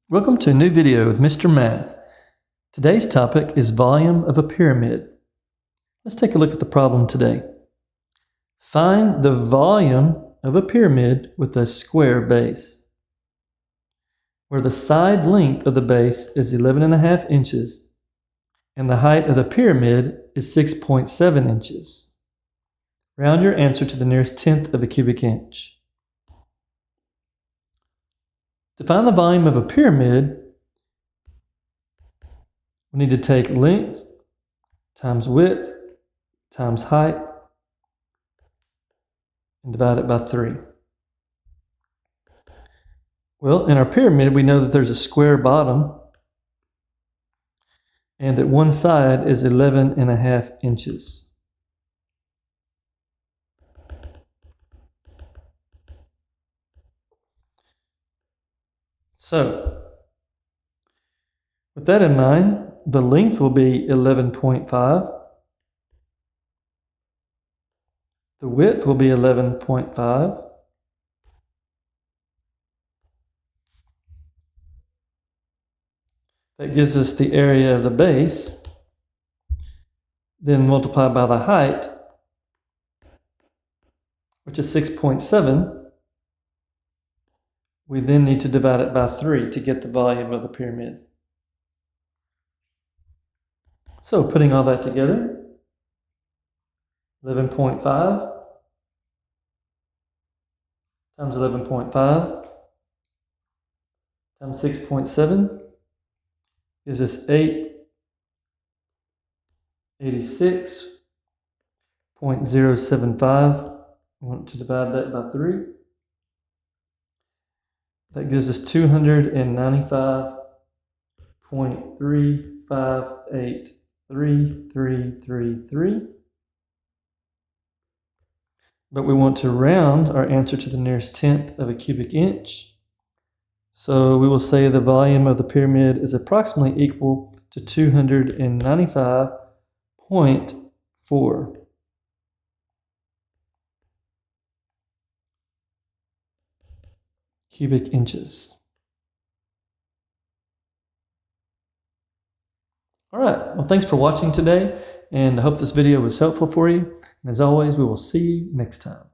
Welcome to a new video with Mr. Math. Today's topic is volume of a pyramid. Let's take a look at the problem today. Find the volume of a pyramid with a square base, where the side length of the base is 11.5 inches and the height of the pyramid is 6.7 inches. Round your answer to the nearest tenth of a cubic inch. To find the volume of a pyramid, we need to take length times width times height and divide it by 3. Well, in our pyramid, we know that there's a square bottom and that one side is 11.5 inches. So, with that in mind, the length will be 11.5. The width will be 11.5. That gives us the area of the base. Then multiply by the height, which is 6.7. We then need to divide it by 3 to get the volume of the pyramid. So putting all that together, 11.5 times 11.5 times 6.7 gives us 886.075. I want to divide that by 3. That gives us 295.3583333. But we want to round our answer to the nearest tenth of a cubic inch. So we will say the volume of the pyramid is approximately equal to 295.4. cubic inches. All right, well, thanks for watching today, and I hope this video was helpful for you. And as always, we will see you next time.